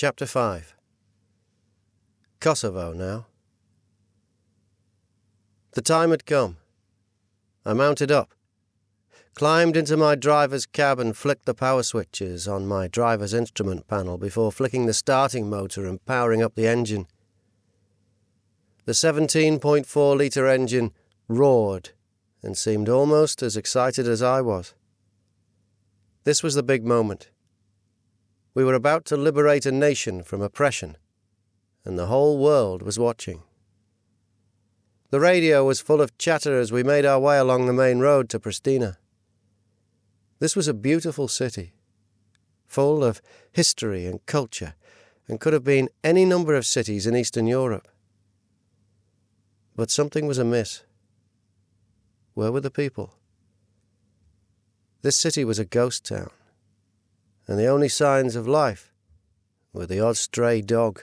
Chapter 5. Kosovo now. The time had come. I mounted up, climbed into my driver's cab and flicked the power switches on my driver's instrument panel before flicking the starting motor and powering up the engine. The 17.4-litre engine roared and seemed almost as excited as I was. This was the big moment. We were about to liberate a nation from oppression, and the whole world was watching. The radio was full of chatter as we made our way along the main road to Pristina. This was a beautiful city, full of history and culture, and could have been any number of cities in Eastern Europe. But something was amiss. Where were the people? This city was a ghost town, and the only signs of life were the odd stray dog.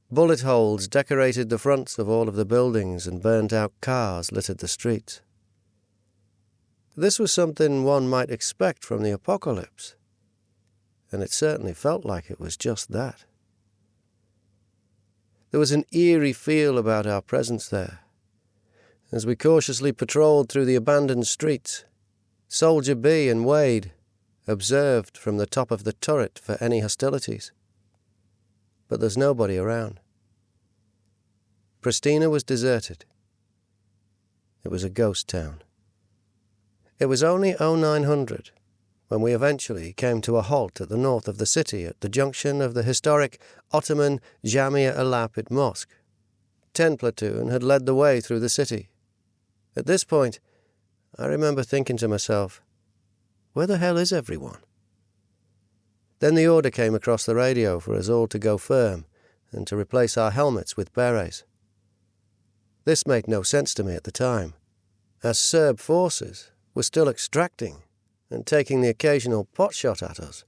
Bullet holes decorated the fronts of all of the buildings, and burnt-out cars littered the streets. This was something one might expect from the apocalypse, and it certainly felt like it was just that. There was an eerie feel about our presence there. As we cautiously patrolled through the abandoned streets, Soldier B and Wade observed from the top of the turret for any hostilities. But there's nobody around. Pristina was deserted. It was a ghost town. It was only 0900 when we eventually came to a halt at the north of the city at the junction of the historic Ottoman Jamia al-Lapid Mosque. 10 Platoon had led the way through the city. At this point, I remember thinking to myself, where the hell is everyone? Then the order came across the radio for us all to go firm and to replace our helmets with berets. This made no sense to me at the time, as Serb forces were still extracting and taking the occasional potshot at us.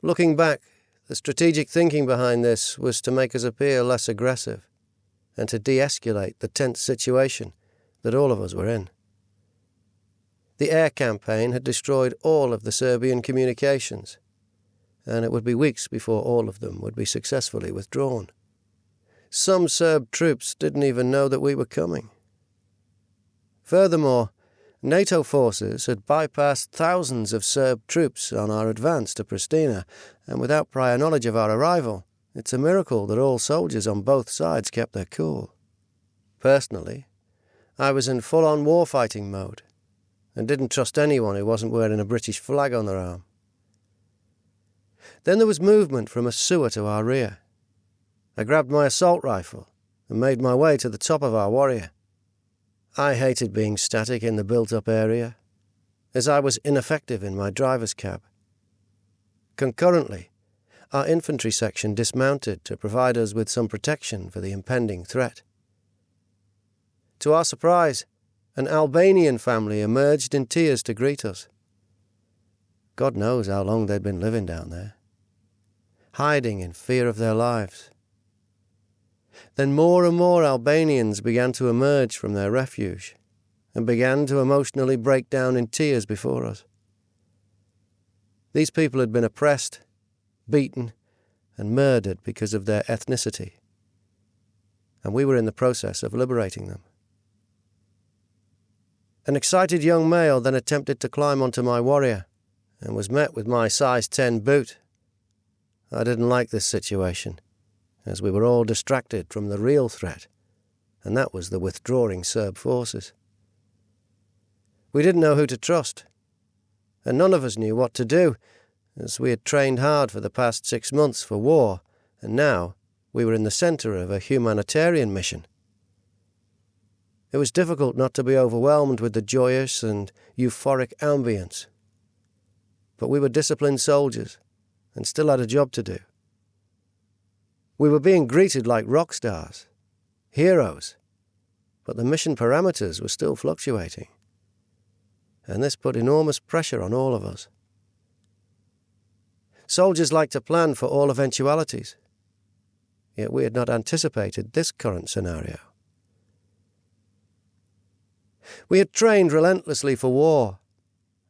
Looking back, the strategic thinking behind this was to make us appear less aggressive and to de-escalate the tense situation that all of us were in. The air campaign had destroyed all of the Serbian communications, and it would be weeks before all of them would be successfully withdrawn. Some Serb troops didn't even know that we were coming. Furthermore, NATO forces had bypassed thousands of Serb troops on our advance to Pristina, and without prior knowledge of our arrival, it's a miracle that all soldiers on both sides kept their cool. Personally, I was in full-on warfighting mode, and didn't trust anyone who wasn't wearing a British flag on their arm. Then there was movement from a sewer to our rear. I grabbed my assault rifle and made my way to the top of our warrior. I hated being static in the built-up area, as I was ineffective in my driver's cab. Concurrently, our infantry section dismounted to provide us with some protection for the impending threat. To our surprise, an Albanian family emerged in tears to greet us. God knows how long they'd been living down there, hiding in fear of their lives. Then more and more Albanians began to emerge from their refuge and began to emotionally break down in tears before us. These people had been oppressed, beaten, and murdered because of their ethnicity, and we were in the process of liberating them. An excited young male then attempted to climb onto my warrior and was met with my size 10 boot. I didn't like this situation, as we were all distracted from the real threat, and that was the withdrawing Serb forces. We didn't know who to trust, and none of us knew what to do, as we had trained hard for the past 6 months for war, and now we were in the center of a humanitarian mission. It was difficult not to be overwhelmed with the joyous and euphoric ambience. But we were disciplined soldiers and still had a job to do. We were being greeted like rock stars, heroes, but the mission parameters were still fluctuating. And this put enormous pressure on all of us. Soldiers like to plan for all eventualities, yet we had not anticipated this current scenario. We had trained relentlessly for war,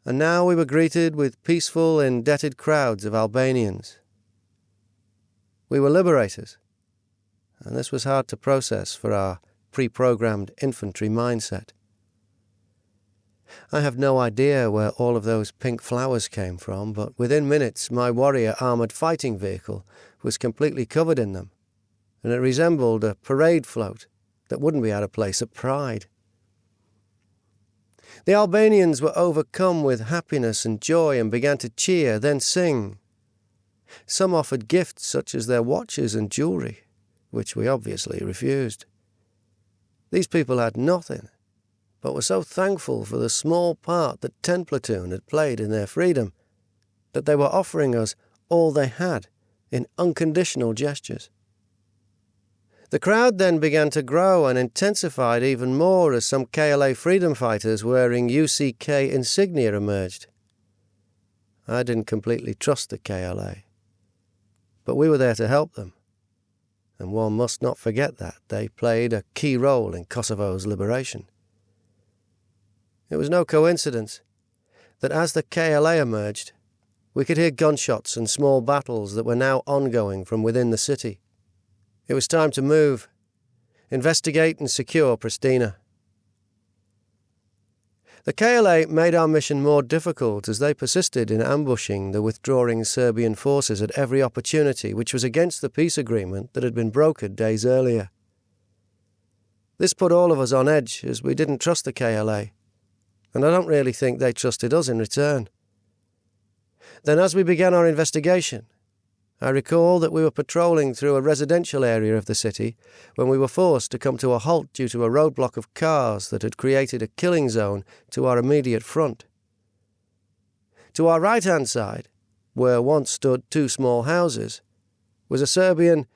and now we were greeted with peaceful, indebted crowds of Albanians. We were liberators, and this was hard to process for our pre-programmed infantry mindset. I have no idea where all of those pink flowers came from, but within minutes my warrior armoured fighting vehicle was completely covered in them, and it resembled a parade float that wouldn't be out of place at Pride. The Albanians were overcome with happiness and joy and began to cheer, then sing. Some offered gifts such as their watches and jewellery, which we obviously refused. These people had nothing, but were so thankful for the small part that 10 Platoon had played in their freedom that they were offering us all they had in unconditional gestures. The crowd then began to grow and intensified even more as some KLA freedom fighters wearing UCK insignia emerged. I didn't completely trust the KLA, but we were there to help them, and one must not forget that they played a key role in Kosovo's liberation. It was no coincidence that as the KLA emerged, we could hear gunshots and small battles that were now ongoing from within the city. It was time to move, investigate and secure Pristina. The KLA made our mission more difficult as they persisted in ambushing the withdrawing Serbian forces at every opportunity, which was against the peace agreement that had been brokered days earlier. This put all of us on edge as we didn't trust the KLA, and I don't really think they trusted us in return. Then as we began our investigation, I recall that we were patrolling through a residential area of the city when we were forced to come to a halt due to a roadblock of cars that had created a killing zone to our immediate front. To our right-hand side, where once stood 2 small houses, was a Serbian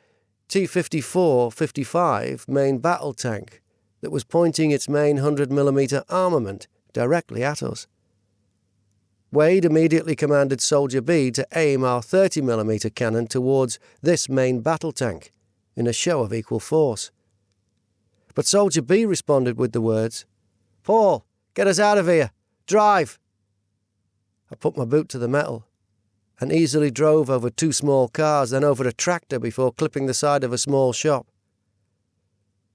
T-54-55 main battle tank that was pointing its main 100mm armament directly at us. Wade immediately commanded Soldier B to aim our 30mm cannon towards this main battle tank in a show of equal force. But Soldier B responded with the words, "Paul, get us out of here! Drive!" I put my boot to the metal and easily drove over 2 small cars, then over a tractor before clipping the side of a small shop.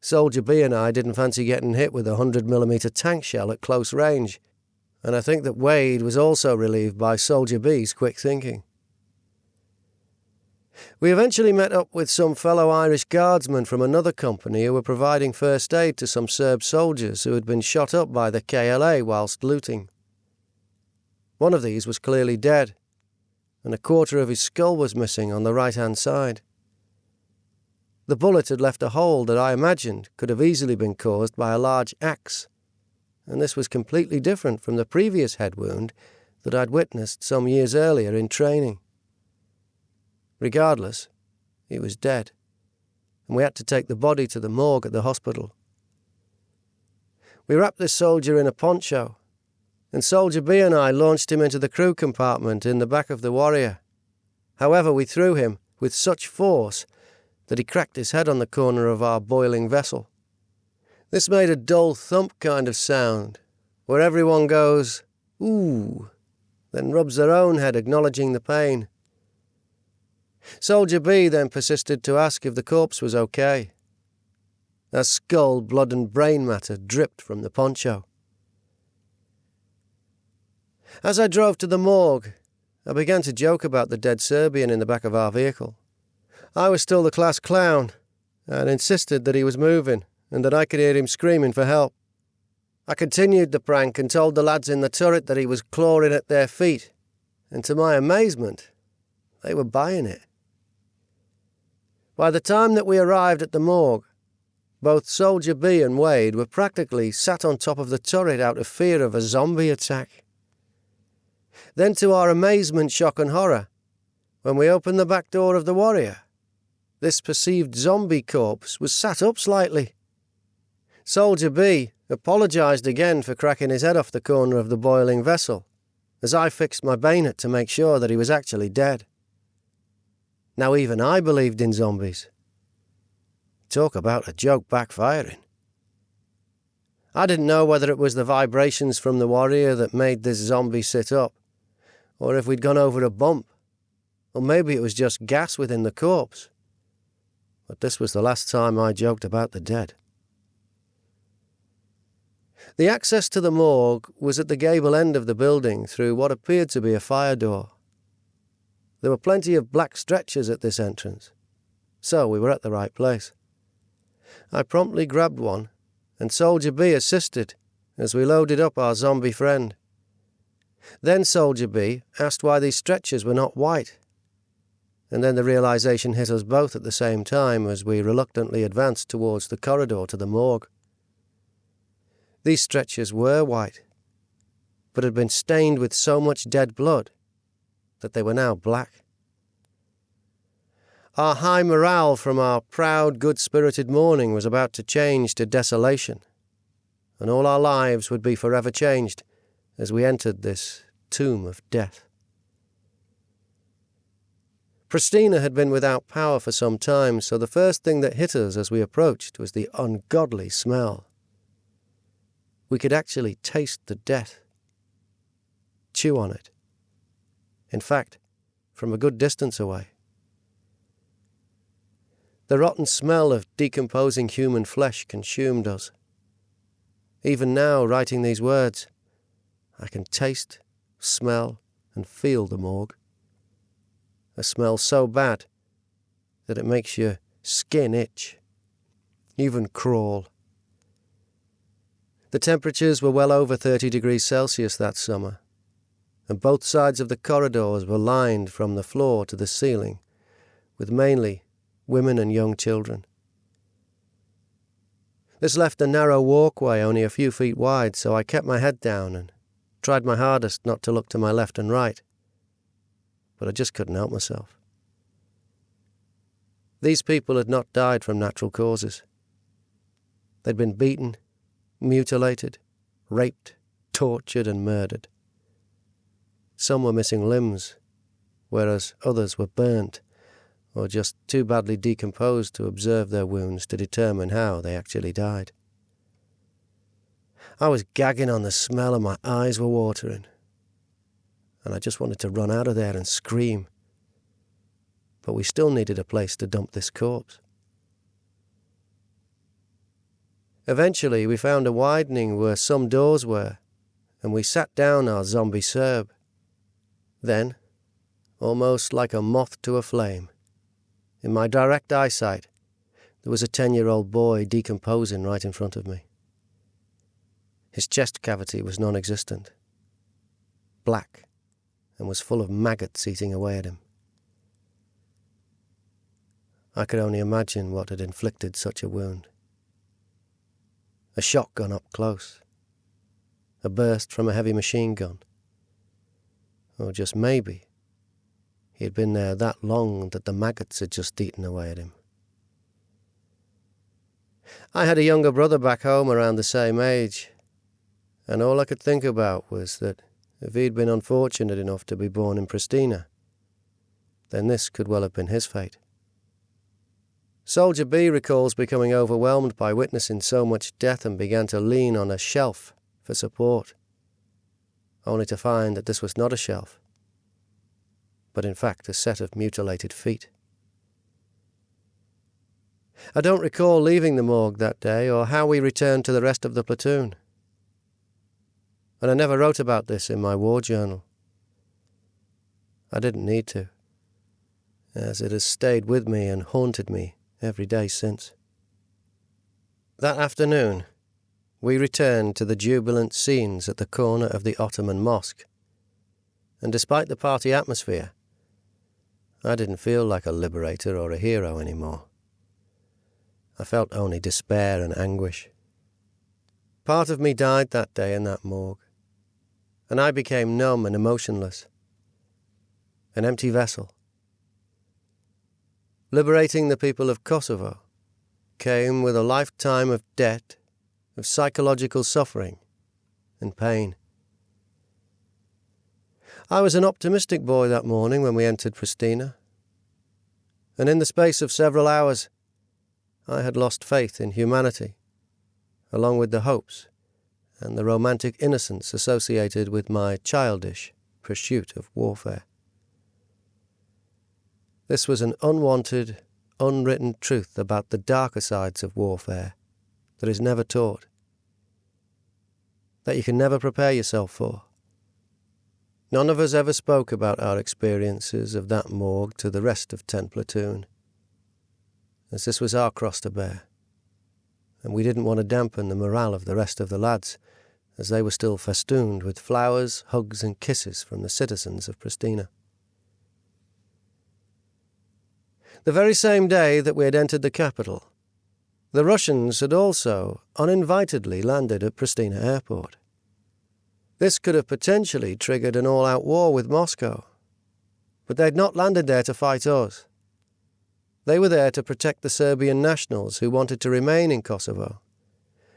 Soldier B and I didn't fancy getting hit with a 100mm tank shell at close range, and I think that Wade was also relieved by Soldier B's quick thinking. We eventually met up with some fellow Irish Guardsmen from another company who were providing first aid to some Serb soldiers who had been shot up by the KLA whilst looting. One of these was clearly dead, and a quarter of his skull was missing on the right-hand side. The bullet had left a hole that I imagined could have easily been caused by a large axe, and this was completely different from the previous head wound that I'd witnessed some years earlier in training. Regardless, he was dead, and we had to take the body to the morgue at the hospital. We wrapped this soldier in a poncho, and Soldier B and I launched him into the crew compartment in the back of the Warrior. However, we threw him with such force that he cracked his head on the corner of our boiling vessel. This made a dull thump kind of sound, where everyone goes, "Ooh," then rubs their own head acknowledging the pain. Soldier B then persisted to ask if the corpse was okay. As skull, blood and brain matter dripped from the poncho. As I drove to the morgue, I began to joke about the dead Serbian in the back of our vehicle. I was still the class clown, and insisted that he was moving, and that I could hear him screaming for help. I continued the prank and told the lads in the turret that he was clawing at their feet, and to my amazement, they were buying it. By the time that we arrived at the morgue, both Soldier B and Wade were practically sat on top of the turret out of fear of a zombie attack. Then to our amazement, shock and horror, when we opened the back door of the Warrior, this perceived zombie corpse was sat up slightly. Soldier B apologised again for cracking his head off the corner of the boiling vessel, as I fixed my bayonet to make sure that he was actually dead. Now even I believed in zombies. Talk about a joke backfiring. I didn't know whether it was the vibrations from the warrior that made this zombie sit up, or if we'd gone over a bump, or maybe it was just gas within the corpse. But this was the last time I joked about the dead. The access to the morgue was at the gable end of the building through what appeared to be a fire door. There were plenty of black stretchers at this entrance, so we were at the right place. I promptly grabbed one, and Soldier B assisted as we loaded up our zombie friend. Then Soldier B asked why these stretchers were not white, and then the realization hit us both at the same time as we reluctantly advanced towards the corridor to the morgue. These stretchers were white, but had been stained with so much dead blood that they were now black. Our high morale from our proud, good-spirited morning was about to change to desolation, and all our lives would be forever changed as we entered this tomb of death. Pristina had been without power for some time, so the first thing that hit us as we approached was the ungodly smell. We could actually taste the death, chew on it. In fact, from a good distance away. The rotten smell of decomposing human flesh consumed us. Even now, writing these words, I can taste, smell, and feel the morgue. A smell so bad that it makes your skin itch, even crawl. The temperatures were well over 30 degrees Celsius that summer, and both sides of the corridors were lined from the floor to the ceiling with mainly women and young children. This left a narrow walkway only a few feet wide, so I kept my head down and tried my hardest not to look to my left and right. But I just couldn't help myself. These people had not died from natural causes. They'd been beaten, mutilated, raped, tortured, and murdered. Some were missing limbs, whereas others were burnt, or just too badly decomposed to observe their wounds to determine how they actually died. I was gagging on the smell and my eyes were watering, and I just wanted to run out of there and scream. But we still needed a place to dump this corpse. Eventually we found a widening where some doors were, and we sat down our zombie Serb. Then, almost like a moth to a flame, in my direct eyesight, there was a 10-year-old boy decomposing right in front of me. His chest cavity was non-existent, black, and was full of maggots eating away at him. I could only imagine what had inflicted such a wound. A shotgun up close, a burst from a heavy machine gun, or just maybe he had been there that long that the maggots had just eaten away at him. I had a younger brother back home around the same age, and all I could think about was that if he'd been unfortunate enough to be born in Pristina, then this could well have been his fate. Soldier B recalls becoming overwhelmed by witnessing so much death and began to lean on a shelf for support, only to find that this was not a shelf, but in fact a set of mutilated feet. I don't recall leaving the morgue that day or how we returned to the rest of the platoon, and I never wrote about this in my war journal. I didn't need to, as it has stayed with me and haunted me every day since. That afternoon, we returned to the jubilant scenes at the corner of the Ottoman Mosque, and despite the party atmosphere, I didn't feel like a liberator or a hero anymore. I felt only despair and anguish. Part of me died that day in that morgue, and I became numb and emotionless, an empty vessel. Liberating the people of Kosovo came with a lifetime of debt, of psychological suffering and pain. I was an optimistic boy that morning when we entered Pristina, and in the space of several hours I had lost faith in humanity, along with the hopes and the romantic innocence associated with my childish pursuit of warfare. This was an unwanted, unwritten truth about the darker sides of warfare that is never taught, that you can never prepare yourself for. None of us ever spoke about our experiences of that morgue to the rest of 10 Platoon, as this was our cross to bear, and we didn't want to dampen the morale of the rest of the lads, as they were still festooned with flowers, hugs and kisses from the citizens of Pristina. The very same day that we had entered the capital, the Russians had also uninvitedly landed at Pristina Airport. This could have potentially triggered an all-out war with Moscow, but they'd not landed there to fight us. They were there to protect the Serbian nationals who wanted to remain in Kosovo,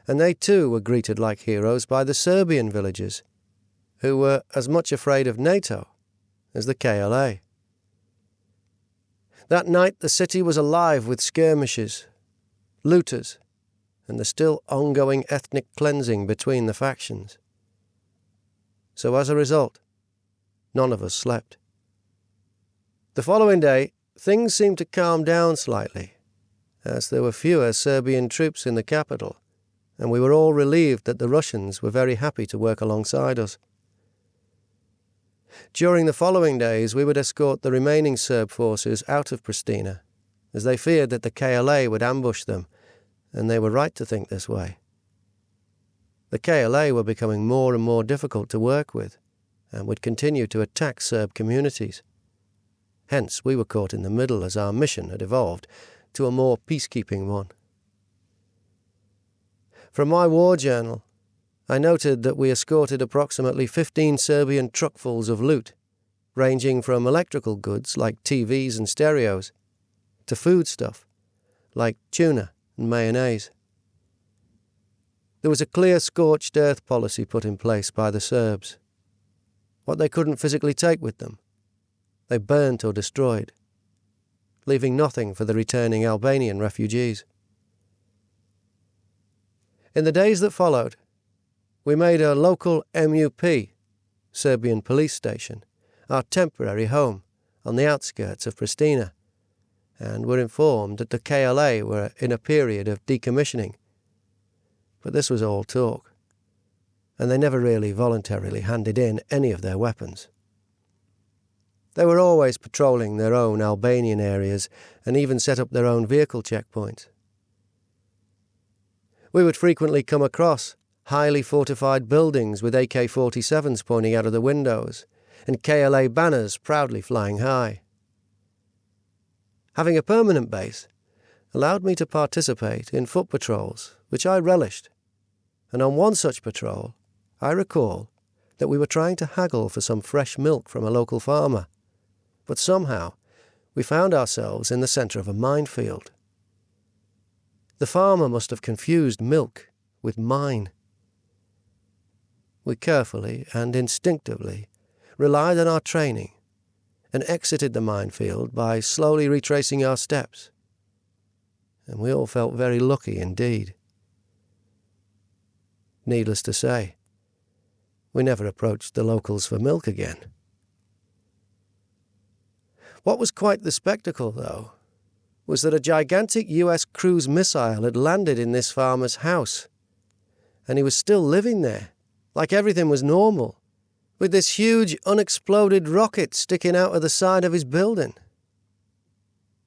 and they too were greeted like heroes by the Serbian villagers, who were as much afraid of NATO as the KLA. That night the city was alive with skirmishes, looters, and the still ongoing ethnic cleansing between the factions. So as a result, none of us slept. The following day, things seemed to calm down slightly, as there were fewer Serbian troops in the capital, and we were all relieved that the Russians were very happy to work alongside us. During the following days, we would escort the remaining Serb forces out of Pristina, as they feared that the KLA would ambush them, and they were right to think this way. The KLA were becoming more and more difficult to work with, and would continue to attack Serb communities. Hence, we were caught in the middle as our mission had evolved to a more peacekeeping one. From my war journal, I noted that we escorted approximately 15 Serbian truckfuls of loot, ranging from electrical goods like TVs and stereos, to foodstuff like tuna and mayonnaise. There was a clear scorched earth policy put in place by the Serbs. What they couldn't physically take with them, they burnt or destroyed, leaving nothing for the returning Albanian refugees. In the days that followed, we made a local MUP, Serbian police station, our temporary home on the outskirts of Pristina, and were informed that the KLA were in a period of decommissioning. But this was all talk, and they never really voluntarily handed in any of their weapons. They were always patrolling their own Albanian areas and even set up their own vehicle checkpoints. We would frequently come across highly fortified buildings with AK-47s pointing out of the windows and KLA banners proudly flying high. Having a permanent base allowed me to participate in foot patrols, which I relished, and on one such patrol, I recall that we were trying to haggle for some fresh milk from a local farmer, but somehow we found ourselves in the centre of a minefield. The farmer must have confused milk with mine. We carefully and instinctively relied on our training and exited the minefield by slowly retracing our steps, and we all felt very lucky indeed. Needless to say, we never approached the locals for milk again. What was quite the spectacle, though, was that a gigantic US cruise missile had landed in this farmer's house, and he was still living there, like everything was normal, with this huge unexploded rocket sticking out of the side of his building.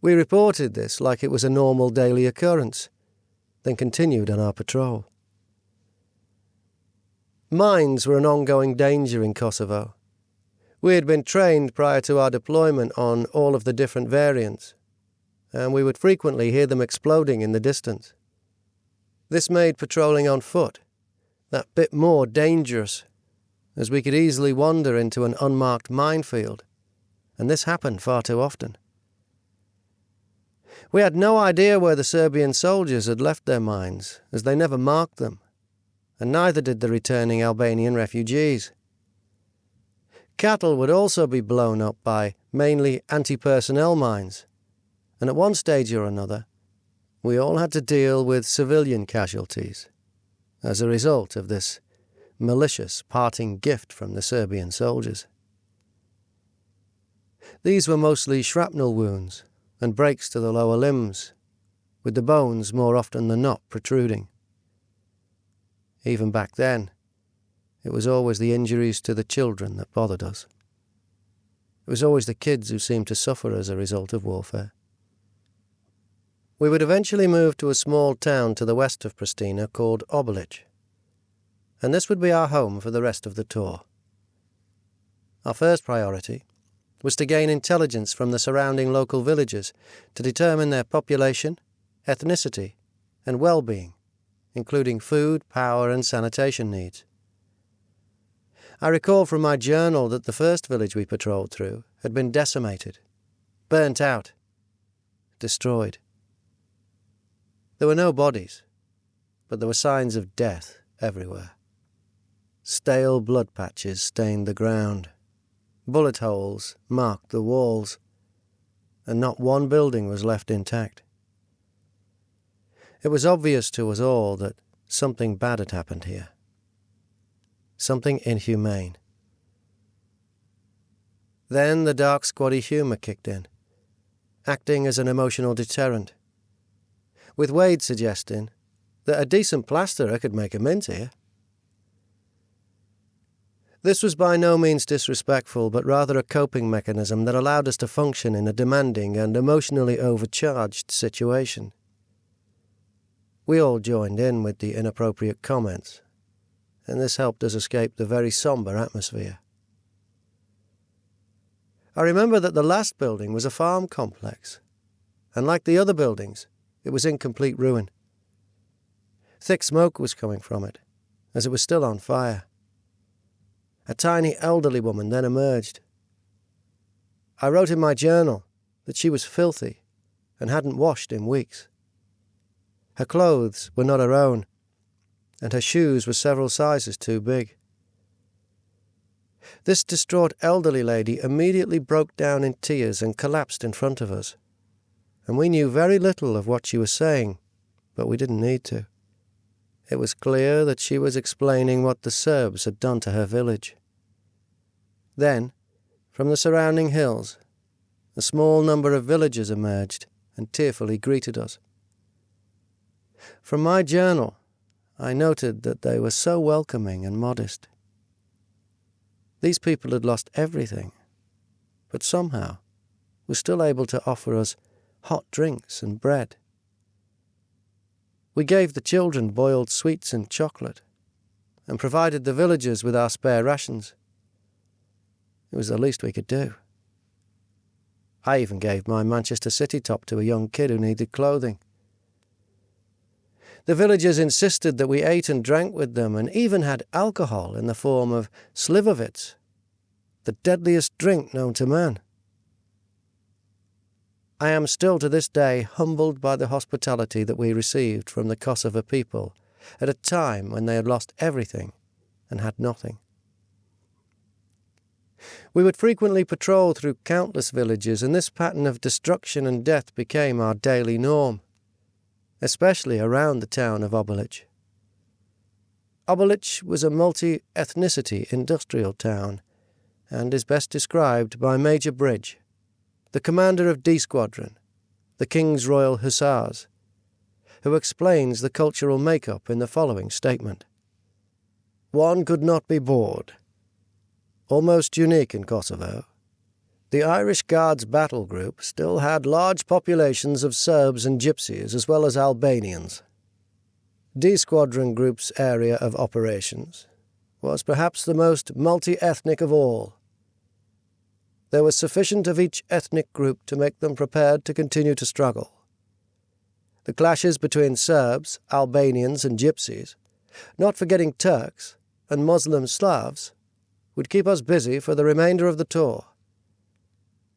We reported this like it was a normal daily occurrence, then continued on our patrol. Mines were an ongoing danger in Kosovo. We had been trained prior to our deployment on all of the different variants, and we would frequently hear them exploding in the distance. This made patrolling on foot that bit more dangerous, as we could easily wander into an unmarked minefield, and this happened far too often. We had no idea where the Serbian soldiers had left their mines, as they never marked them, and neither did the returning Albanian refugees. Cattle would also be blown up by mainly anti-personnel mines, and at one stage or another, we all had to deal with civilian casualties as a result of this malicious parting gift from the Serbian soldiers. These were mostly shrapnel wounds and breaks to the lower limbs, with the bones more often than not protruding. Even back then, it was always the injuries to the children that bothered us. It was always the kids who seemed to suffer as a result of warfare. We would eventually move to a small town to the west of Pristina called Obilic, and this would be our home for the rest of the tour. Our first priority was to gain intelligence from the surrounding local villages to determine their population, ethnicity, and well-being, including food, power, and sanitation needs. I recall from my journal that the first village we patrolled through had been decimated, burnt out, destroyed. There were no bodies, but there were signs of death everywhere. Stale blood patches stained the ground. Bullet holes marked the walls, and not one building was left intact. It was obvious to us all that something bad had happened here. Something inhumane. Then the dark squaddy humour kicked in, acting as an emotional deterrent, with Wade suggesting that a decent plasterer could make a mint here. This was by no means disrespectful, but rather a coping mechanism that allowed us to function in a demanding and emotionally overcharged situation. We all joined in with the inappropriate comments, and this helped us escape the very sombre atmosphere. I remember that the last building was a farm complex, and like the other buildings, it was in complete ruin. Thick smoke was coming from it, as it was still on fire. A tiny elderly woman then emerged. I wrote in my journal that she was filthy and hadn't washed in weeks. Her clothes were not her own, and her shoes were several sizes too big. This distraught elderly lady immediately broke down in tears and collapsed in front of us, and we knew very little of what she was saying, but we didn't need to. It was clear that she was explaining what the Serbs had done to her village. Then, from the surrounding hills, a small number of villagers emerged and tearfully greeted us. From my journal, I noted that they were so welcoming and modest. These people had lost everything, but somehow were still able to offer us hot drinks and bread. We gave the children boiled sweets and chocolate, and provided the villagers with our spare rations. It was the least we could do. I even gave my Manchester City top to a young kid who needed clothing. The villagers insisted that we ate and drank with them, and even had alcohol in the form of slivovitz, the deadliest drink known to man. I am still to this day humbled by the hospitality that we received from the Kosovo people at a time when they had lost everything and had nothing. We would frequently patrol through countless villages, and this pattern of destruction and death became our daily norm, especially around the town of Obilic. Obilic was a multi-ethnicity industrial town, and is best described by Major Bridge, the commander of D Squadron, the King's Royal Hussars, who explains the cultural makeup in the following statement. One could not be bored. Almost unique in Kosovo, the Irish Guards battle group still had large populations of Serbs and Gypsies as well as Albanians. D Squadron Group's area of operations was perhaps the most multi-ethnic of all. There was sufficient of each ethnic group to make them prepared to continue to struggle. The clashes between Serbs, Albanians and Gypsies, not forgetting Turks and Muslim Slavs, would keep us busy for the remainder of the tour.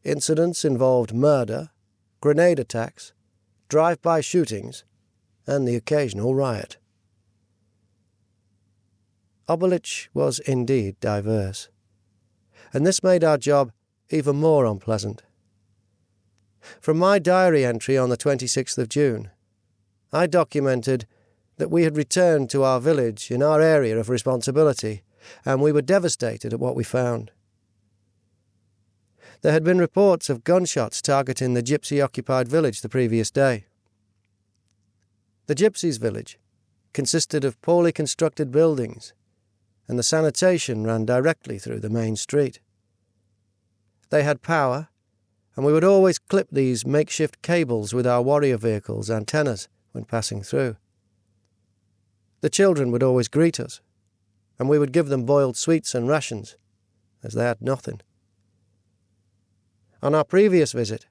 Incidents involved murder, grenade attacks, drive-by shootings, and the occasional riot. Obilic was indeed diverse, and this made our job even more unpleasant. From my diary entry on the 26th of June, I documented that we had returned to our village in our area of responsibility, and we were devastated at what we found. There had been reports of gunshots targeting the gypsy-occupied village the previous day. The gypsies' village consisted of poorly constructed buildings, and the sanitation ran directly through the main street. They had power, and we would always clip these makeshift cables with our warrior vehicles' antennas when passing through. The children would always greet us, and we would give them boiled sweets and rations, as they had nothing. On our previous visit,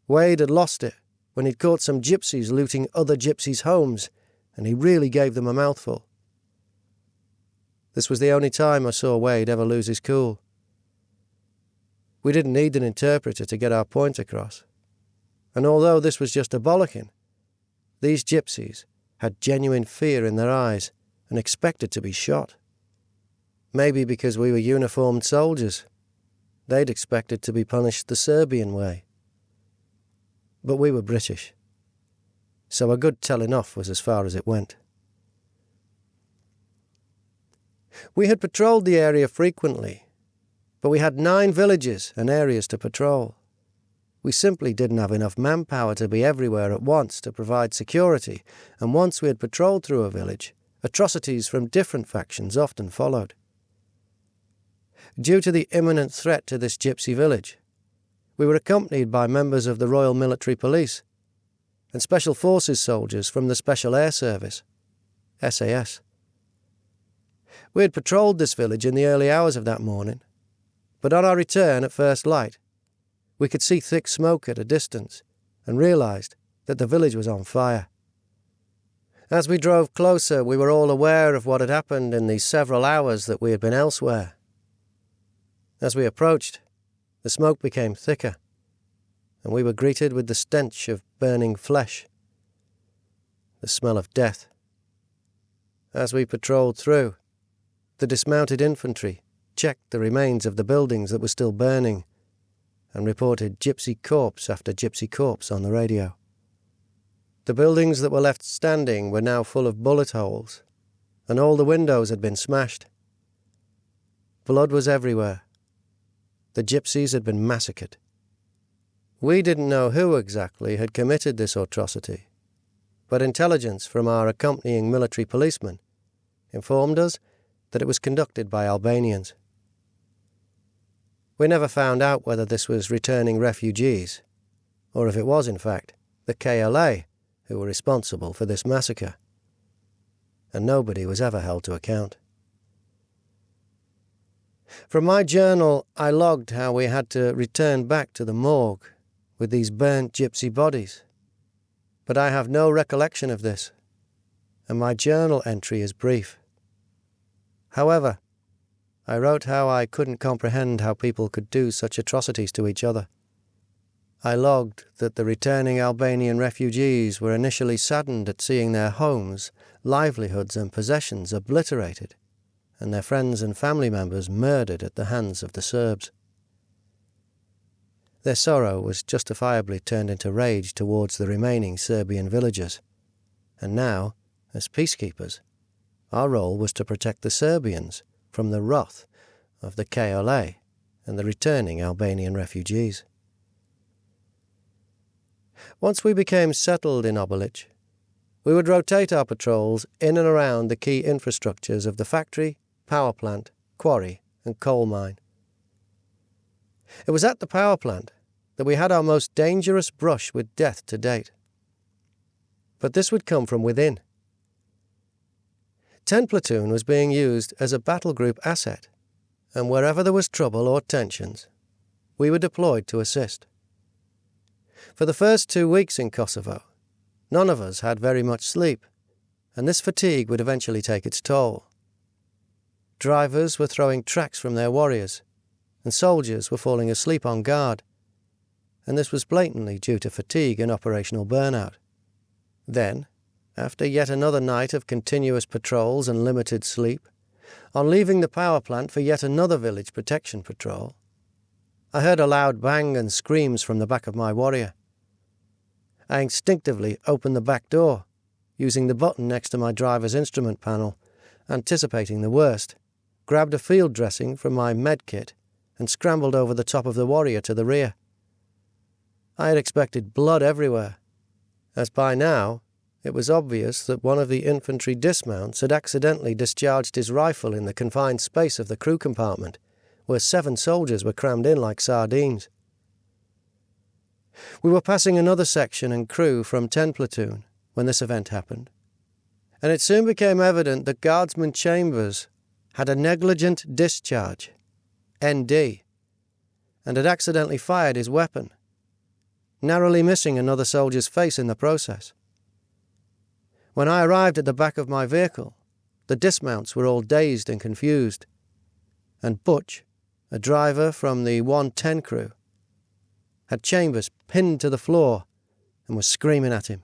Wade had lost it when he'd caught some gypsies looting other gypsies' homes, and he really gave them a mouthful. This was the only time I saw Wade ever lose his cool. We didn't need an interpreter to get our point across, and although this was just a bollocking, these gypsies had genuine fear in their eyes and expected to be shot. Maybe because we were uniformed soldiers, they'd expected to be punished the Serbian way. But we were British, so a good telling off was as far as it went. We had patrolled the area frequently, but we had 9 villages and areas to patrol. We simply didn't have enough manpower to be everywhere at once to provide security, and once we had patrolled through a village, atrocities from different factions often followed. Due to the imminent threat to this gypsy village, we were accompanied by members of the Royal Military Police and Special Forces soldiers from the Special Air Service, SAS. We had patrolled this village in the early hours of that morning, but on our return at first light, we could see thick smoke at a distance and realised that the village was on fire. As we drove closer, we were all aware of what had happened in the several hours that we had been elsewhere. As we approached, the smoke became thicker, and we were greeted with the stench of burning flesh, the smell of death. As we patrolled through, the dismounted infantry checked the remains of the buildings that were still burning and reported gypsy corpse after gypsy corpse on the radio. The buildings that were left standing were now full of bullet holes, and all the windows had been smashed. Blood was everywhere. The gypsies had been massacred. We didn't know who exactly had committed this atrocity, but intelligence from our accompanying military policemen informed us that it was conducted by Albanians. We never found out whether this was returning refugees, or if it was, in fact, the KLA who were responsible for this massacre, and nobody was ever held to account. From my journal, I logged how we had to return back to the morgue with these burnt gypsy bodies, but I have no recollection of this, and my journal entry is brief. However, I wrote how I couldn't comprehend how people could do such atrocities to each other. I logged that the returning Albanian refugees were initially saddened at seeing their homes, livelihoods and possessions obliterated, and their friends and family members murdered at the hands of the Serbs. Their sorrow was justifiably turned into rage towards the remaining Serbian villagers, and now, as peacekeepers, our role was to protect the Serbians from the wrath of the KLA and the returning Albanian refugees. Once we became settled in Obilic, we would rotate our patrols in and around the key infrastructures of the factory, power plant, quarry and coal mine. It was at the power plant that we had our most dangerous brush with death to date. But this would come from within. 10 Platoon was being used as a battle group asset, and wherever there was trouble or tensions, we were deployed to assist. For the first 2 weeks in Kosovo, none of us had very much sleep, and this fatigue would eventually take its toll. Drivers were throwing tracks from their warriors, and soldiers were falling asleep on guard, and this was blatantly due to fatigue and operational burnout. Then, after yet another night of continuous patrols and limited sleep, on leaving the power plant for yet another village protection patrol, I heard a loud bang and screams from the back of my warrior. I instinctively opened the back door, using the button next to my driver's instrument panel, anticipating the worst, grabbed a field dressing from my med kit and scrambled over the top of the Warrior to the rear. I had expected blood everywhere, as by now it was obvious that one of the infantry dismounts had accidentally discharged his rifle in the confined space of the crew compartment, where 7 soldiers were crammed in like sardines. We were passing another section and crew from 10 platoon when this event happened, and it soon became evident that Guardsman Chambers had a negligent discharge, ND, and had accidentally fired his weapon, narrowly missing another soldier's face in the process. When I arrived at the back of my vehicle, the dismounts were all dazed and confused, and Butch, a driver from the 110 crew, had Chambers pinned to the floor and was screaming at him.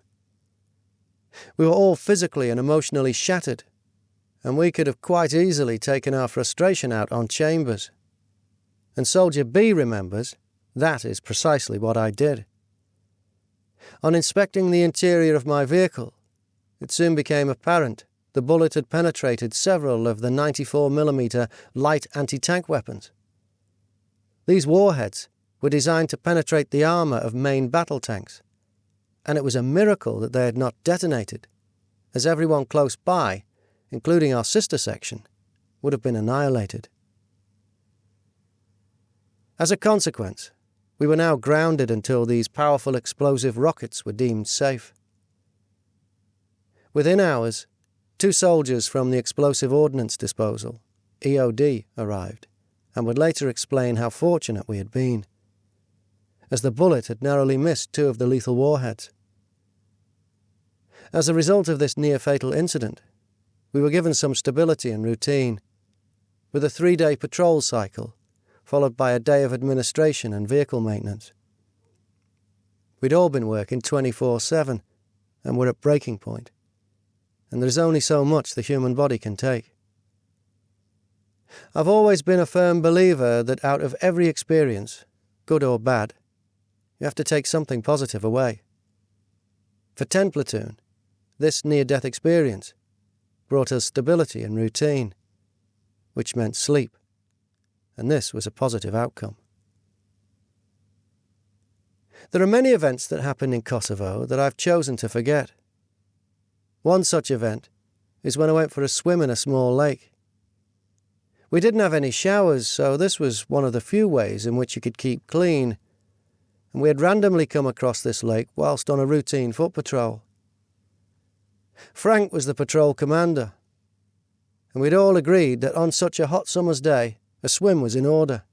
We were all physically and emotionally shattered, and we could have quite easily taken our frustration out on Chambers. And Soldier B remembers that is precisely what I did. On inspecting the interior of my vehicle, it soon became apparent the bullet had penetrated several of the 94mm light anti-tank weapons. These warheads were designed to penetrate the armour of main battle tanks, and it was a miracle that they had not detonated, as everyone close by, including our sister section, would have been annihilated. As a consequence, we were now grounded until these powerful explosive rockets were deemed safe. Within hours, 2 soldiers from the Explosive Ordnance Disposal, EOD, arrived, and would later explain how fortunate we had been, as the bullet had narrowly missed 2 of the lethal warheads. As a result of this near-fatal incident, we were given some stability and routine, with a 3-day patrol cycle, followed by a day of administration and vehicle maintenance. We'd all been working 24/7, and were at breaking point, and there is only so much the human body can take. I've always been a firm believer that out of every experience, good or bad, you have to take something positive away. For 10 platoon, this near-death experience brought us stability and routine, which meant sleep, and this was a positive outcome. There are many events that happened in Kosovo that I've chosen to forget. One such event is when I went for a swim in a small lake. We didn't have any showers, so this was one of the few ways in which you could keep clean, and we had randomly come across this lake whilst on a routine foot patrol. Frank was the patrol commander, and we'd all agreed that on such a hot summer's day, a swim was in order.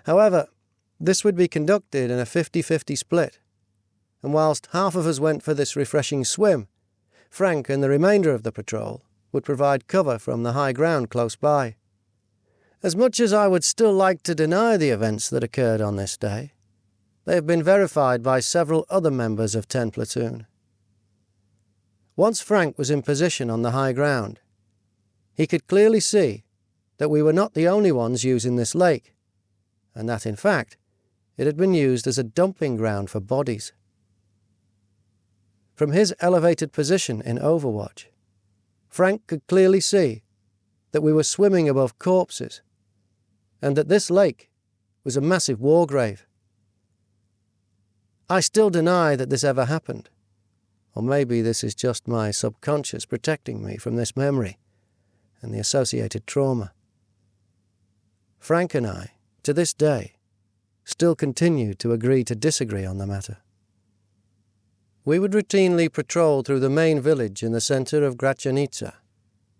However, this would be conducted in a 50-50 split, and whilst half of us went for this refreshing swim, Frank and the remainder of the patrol would provide cover from the high ground close by. As much as I would still like to deny the events that occurred on this day, they have been verified by several other members of 10 Platoon. Once Frank was in position on the high ground, he could clearly see that we were not the only ones using this lake, and that, in fact, it had been used as a dumping ground for bodies. From his elevated position in Overwatch, Frank could clearly see that we were swimming above corpses, and that this lake was a massive war grave. I still deny that this ever happened, or maybe this is just my subconscious protecting me from this memory and the associated trauma. Frank and I, to this day, still continue to agree to disagree on the matter. We would routinely patrol through the main village in the centre of Gračanica,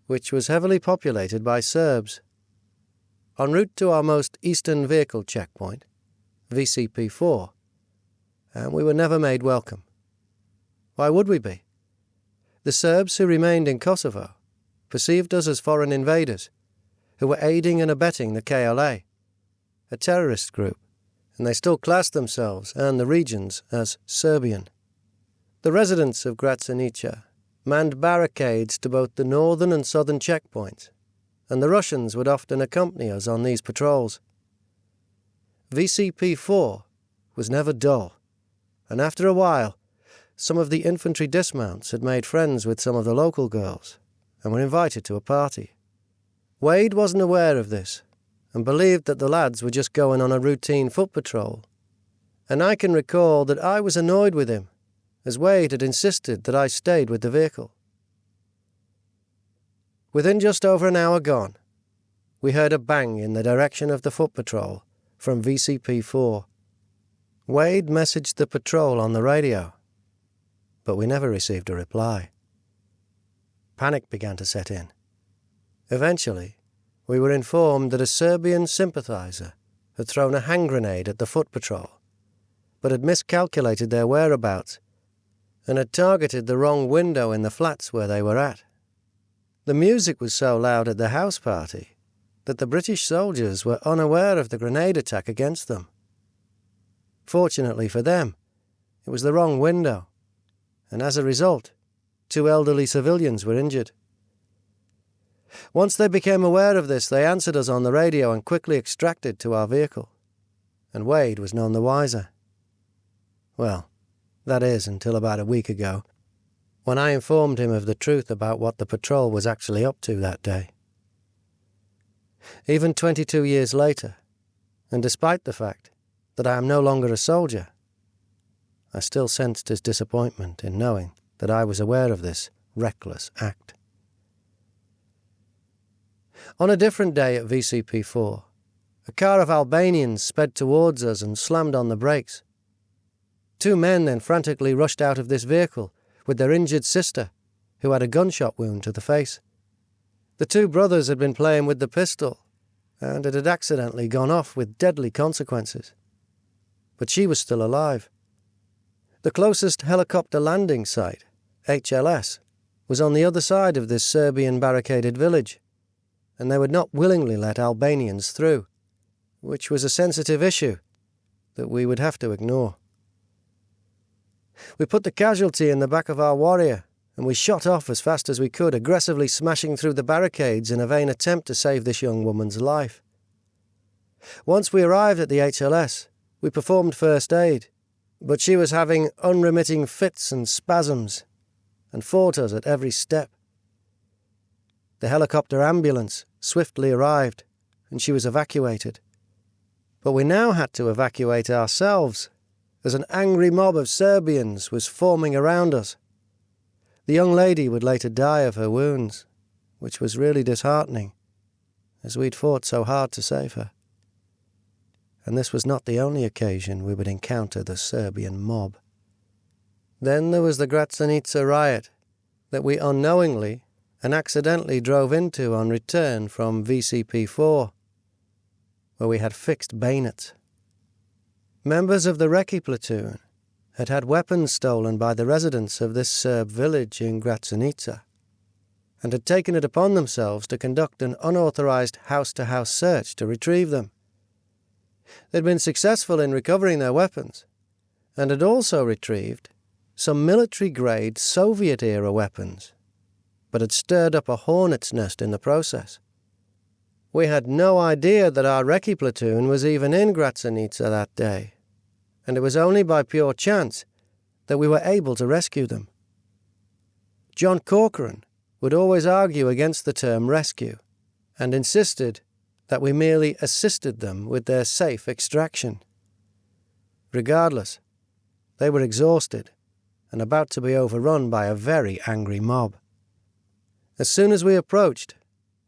which was heavily populated by Serbs. En route to our most eastern vehicle checkpoint, VCP-4, and we were never made welcome. Why would we be? The Serbs who remained in Kosovo perceived us as foreign invaders who were aiding and abetting the KLA, a terrorist group, and they still classed themselves and the regions as Serbian. The residents of Gračanica manned barricades to both the northern and southern checkpoints, and the Russians would often accompany us on these patrols. VCP-4 was never dull, and after a while, some of the infantry dismounts had made friends with some of the local girls and were invited to a party. Wade wasn't aware of this and believed that the lads were just going on a routine foot patrol, and I can recall that I was annoyed with him, as Wade had insisted that I stayed with the vehicle. Within just over an hour gone, we heard a bang in the direction of the foot patrol from VCP-4. Wade messaged the patrol on the radio, but we never received a reply. Panic began to set in. Eventually, we were informed that a Serbian sympathizer had thrown a hand grenade at the foot patrol, but had miscalculated their whereabouts and had targeted the wrong window in the flats where they were at. The music was so loud at the house party that the British soldiers were unaware of the grenade attack against them. Fortunately for them, it was the wrong window, and as a result, 2 elderly civilians were injured. Once they became aware of this, they answered us on the radio and quickly extracted to our vehicle, and Wade was none the wiser. Well, that is, until about a week ago, when I informed him of the truth about what the patrol was actually up to that day. Even 22 years later, and despite the fact that I am no longer a soldier, I still sensed his disappointment in knowing that I was aware of this reckless act. On a different day at VCP-4, a car of Albanians sped towards us and slammed on the brakes. 2 men then frantically rushed out of this vehicle with their injured sister, who had a gunshot wound to the face. The 2 brothers had been playing with the pistol, and it had accidentally gone off with deadly consequences. But she was still alive. The closest helicopter landing site, HLS, was on the other side of this Serbian barricaded village, and they would not willingly let Albanians through, which was a sensitive issue that we would have to ignore. We put the casualty in the back of our warrior, and we shot off as fast as we could, aggressively smashing through the barricades in a vain attempt to save this young woman's life. Once we arrived at the HLS, we performed first aid, but she was having unremitting fits and spasms, and fought us at every step. The helicopter ambulance swiftly arrived, and she was evacuated. But we now had to evacuate ourselves, as an angry mob of Serbians was forming around us. The young lady would later die of her wounds, which was really disheartening, as we'd fought so hard to save her. And this was not the only occasion we would encounter the Serbian mob. Then there was the Gračanica riot that we unknowingly and accidentally drove into on return from VCP-4, where we had fixed bayonets. Members of the recce platoon had had weapons stolen by the residents of this Serb village in Gračanica, and had taken it upon themselves to conduct an unauthorized house-to-house search to retrieve them. They'd been successful in recovering their weapons, and had also retrieved some military-grade Soviet-era weapons, but had stirred up a hornet's nest in the process. We had no idea that our recce platoon was even in Gračanica that day, and it was only by pure chance that we were able to rescue them. John Corcoran would always argue against the term rescue, and insisted that we merely assisted them with their safe extraction. Regardless, they were exhausted and about to be overrun by a very angry mob. As soon as we approached,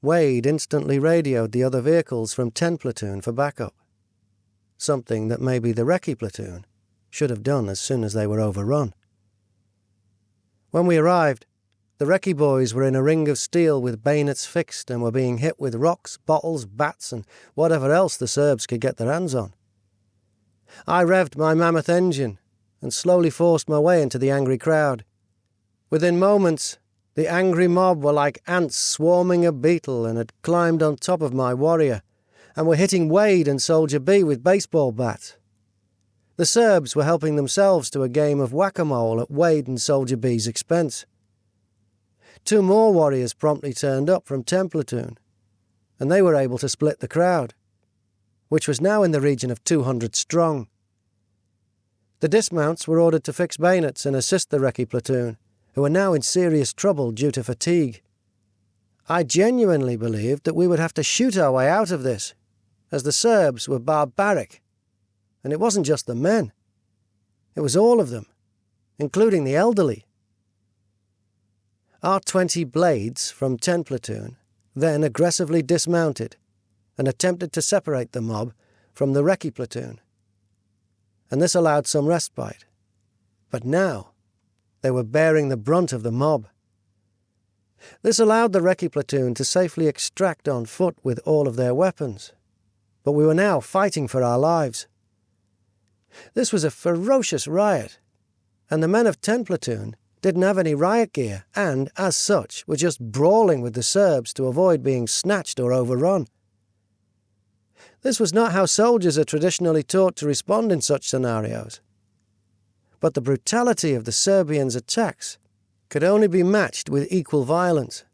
Wade instantly radioed the other vehicles from 10 Platoon for backup, something that maybe the recce platoon should have done as soon as they were overrun. When we arrived, the recce boys were in a ring of steel with bayonets fixed and were being hit with rocks, bottles, bats, and whatever else the Serbs could get their hands on. I revved my mammoth engine and slowly forced my way into the angry crowd. Within moments, the angry mob were like ants swarming a beetle and had climbed on top of my warrior, and were hitting Wade and Soldier B with baseball bats. The Serbs were helping themselves to a game of whack-a-mole at Wade and Soldier B's expense. 2 more warriors promptly turned up from 10 Platoon, and they were able to split the crowd, which was now in the region of 200 strong. The dismounts were ordered to fix bayonets and assist the recce platoon, who were now in serious trouble due to fatigue. I genuinely believed that we would have to shoot our way out of this, as the Serbs were barbaric. And it wasn't just the men. It was all of them, including the elderly. Our 20 blades from 10 platoon then aggressively dismounted and attempted to separate the mob from the recce platoon. And this allowed some respite. But now, they were bearing the brunt of the mob. This allowed the recce platoon to safely extract on foot with all of their weapons. But we were now fighting for our lives. This was a ferocious riot, and the men of 10 platoon didn't have any riot gear and, as such, were just brawling with the Serbs to avoid being snatched or overrun. This was not how soldiers are traditionally taught to respond in such scenarios. But the brutality of the Serbians' attacks could only be matched with equal violence.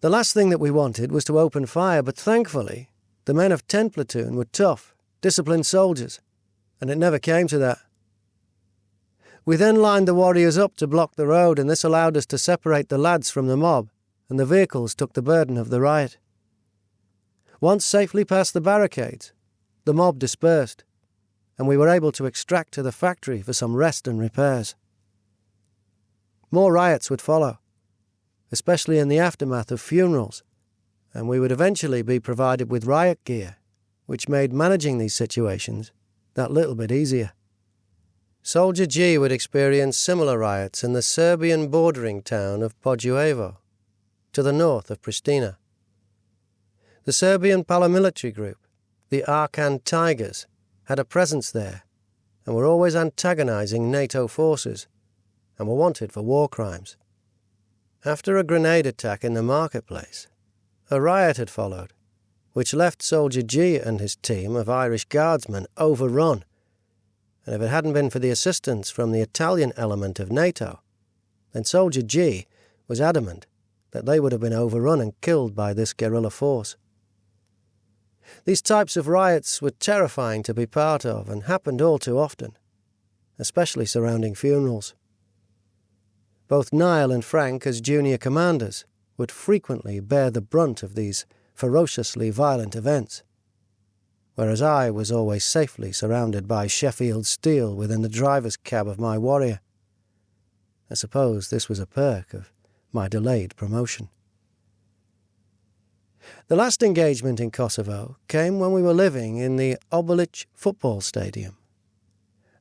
The last thing that we wanted was to open fire, but thankfully, the men of 10 platoon were tough, disciplined soldiers, and it never came to that. We then lined the warriors up to block the road, and this allowed us to separate the lads from the mob, and the vehicles took the burden of the riot. Once safely past the barricades, the mob dispersed, and we were able to extract to the factory for some rest and repairs. More riots would follow, especially in the aftermath of funerals, and we would eventually be provided with riot gear, which made managing these situations that little bit easier. Soldier G would experience similar riots in the Serbian bordering town of Podujevo, to the north of Pristina. The Serbian paramilitary group, the Arkan Tigers, had a presence there and were always antagonizing NATO forces and were wanted for war crimes. After a grenade attack in the marketplace, a riot had followed, which left Soldier G and his team of Irish Guardsmen overrun, and if it hadn't been for the assistance from the Italian element of NATO, then Soldier G was adamant that they would have been overrun and killed by this guerrilla force. These types of riots were terrifying to be part of and happened all too often, especially surrounding funerals. Both Niall and Frank, as junior commanders, would frequently bear the brunt of these ferociously violent events, whereas I was always safely surrounded by Sheffield steel within the driver's cab of my Warrior. I suppose this was a perk of my delayed promotion. The last engagement in Kosovo came when we were living in the Obilic football stadium.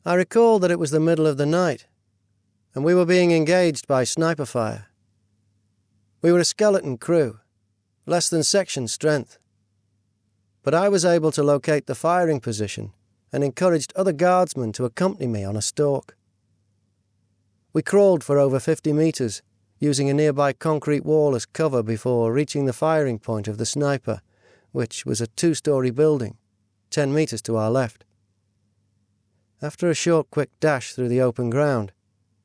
I recall that it was the middle of the night, and we were being engaged by sniper fire. We were a skeleton crew, less than section strength. But I was able to locate the firing position and encouraged other guardsmen to accompany me on a stalk. We crawled for over 50 metres, using a nearby concrete wall as cover before reaching the firing point of the sniper, which was a 2-storey building, 10 metres to our left. After a short, quick dash through the open ground,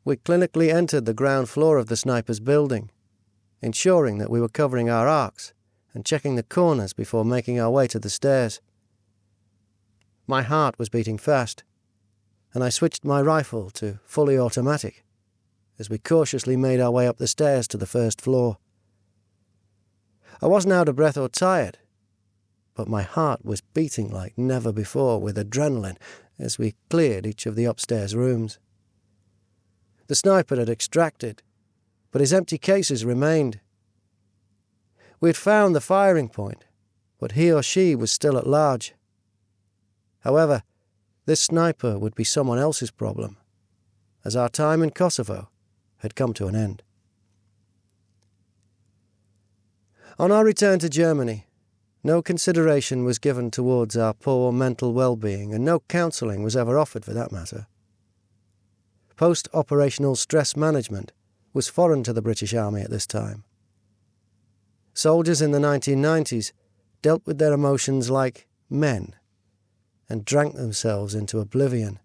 we clinically entered the ground floor of the sniper's building, ensuring that we were covering our arcs and checking the corners before making our way to the stairs. My heart was beating fast, and I switched my rifle to fully automatic as we cautiously made our way up the stairs to the first floor. I wasn't out of breath or tired, but my heart was beating like never before with adrenaline as we cleared each of the upstairs rooms. The sniper had extracted, but his empty cases remained. We had found the firing point, but he or she was still at large. However, this sniper would be someone else's problem, as our time in Kosovo had come to an end. On our return to Germany, no consideration was given towards our poor mental well-being, and no counselling was ever offered for that matter. Post-operational stress management was foreign to the British Army at this time. Soldiers in the 1990s dealt with their emotions like men and drank themselves into oblivion,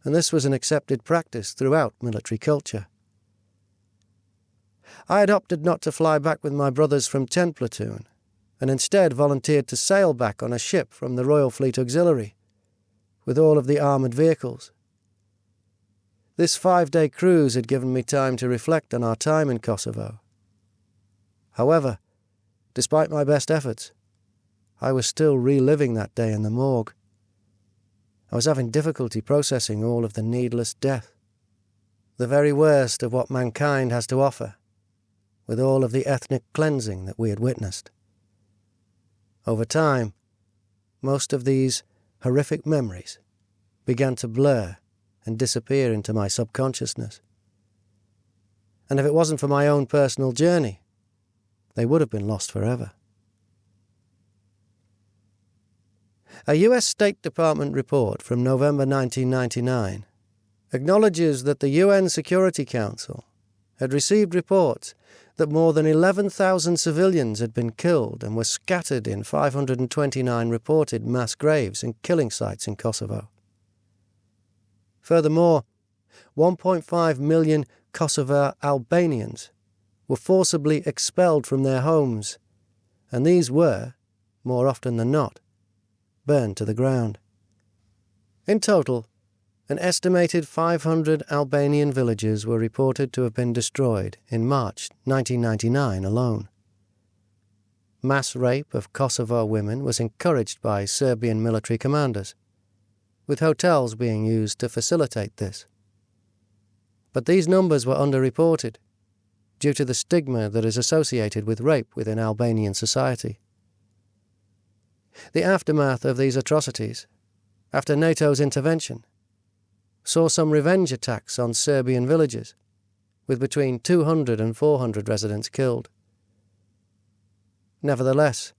and this was an accepted practice throughout military culture. I had opted not to fly back with my brothers from 10 Platoon, and instead volunteered to sail back on a ship from the Royal Fleet Auxiliary, with all of the armoured vehicles. This 5-day cruise had given me time to reflect on our time in Kosovo. However, despite my best efforts, I was still reliving that day in the morgue. I was having difficulty processing all of the needless death, the very worst of what mankind has to offer, with all of the ethnic cleansing that we had witnessed. Over time, most of these horrific memories began to blur and disappear into my subconsciousness. And if it wasn't for my own personal journey, they would have been lost forever. A US State Department report from November 1999 acknowledges that the UN Security Council had received reports that more than 11,000 civilians had been killed and were scattered in 529 reported mass graves and killing sites in Kosovo. Furthermore, 1.5 million Kosovo Albanians were forcibly expelled from their homes, and these were, more often than not, burned to the ground. In total, an estimated 500 Albanian villages were reported to have been destroyed in March 1999 alone. Mass rape of Kosovo women was encouraged by Serbian military commanders, with hotels being used to facilitate this. But these numbers were underreported due to the stigma that is associated with rape within Albanian society. The aftermath of these atrocities, after NATO's intervention, saw some revenge attacks on Serbian villages, with between 200 and 400 residents killed. Nevertheless,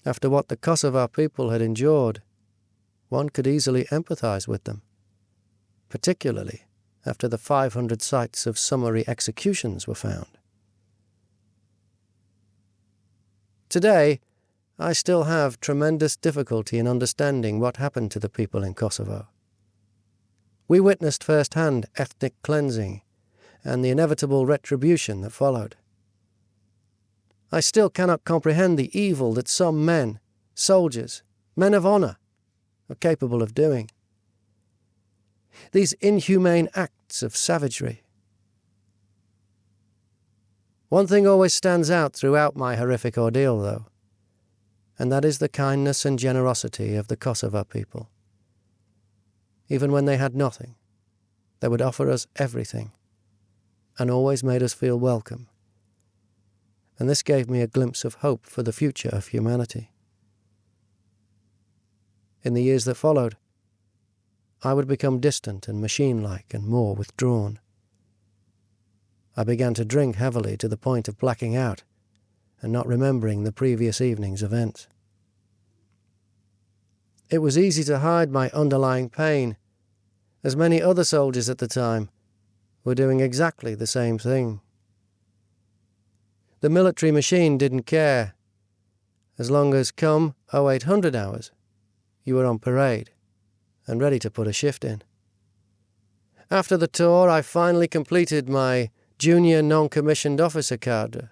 after what the Kosovo people had endured, one could easily empathize with them, particularly after the 500 sites of summary executions were found. Today, I still have tremendous difficulty in understanding what happened to the people in Kosovo. We witnessed firsthand ethnic cleansing and the inevitable retribution that followed. I still cannot comprehend the evil that some men, soldiers, men of honour, are capable of doing. These inhumane acts of savagery. One thing always stands out throughout my horrific ordeal, though, and that is the kindness and generosity of the Kosovo people. Even when they had nothing, they would offer us everything, and always made us feel welcome. And this gave me a glimpse of hope for the future of humanity. In the years that followed, I would become distant and machine-like and more withdrawn. I began to drink heavily to the point of blacking out and not remembering the previous evening's events. It was easy to hide my underlying pain, as many other soldiers at the time were doing exactly the same thing. The military machine didn't care, as long as come 0800 hours, you were on parade and ready to put a shift in. After the tour, I finally completed my junior non-commissioned officer cadre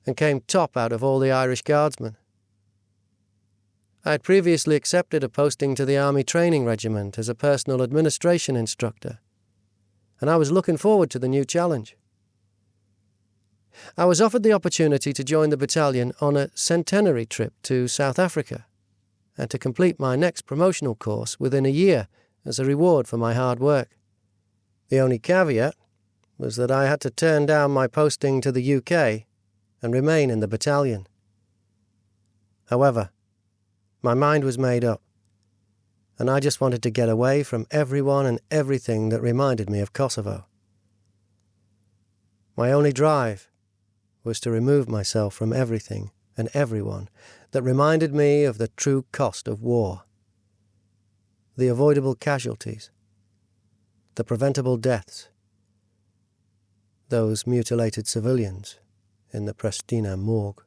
and came top out of all the Irish Guardsmen. I had previously accepted a posting to the Army Training Regiment as a personal administration instructor, and I was looking forward to the new challenge. I was offered the opportunity to join the battalion on a centenary trip to South Africa and to complete my next promotional course within a year as a reward for my hard work. The only caveat was that I had to turn down my posting to the UK and remain in the battalion. However, my mind was made up, and I just wanted to get away from everyone and everything that reminded me of Kosovo. My only drive was to remove myself from everything and everyone that reminded me of the true cost of war, the avoidable casualties, the preventable deaths, those mutilated civilians in the Pristina morgue.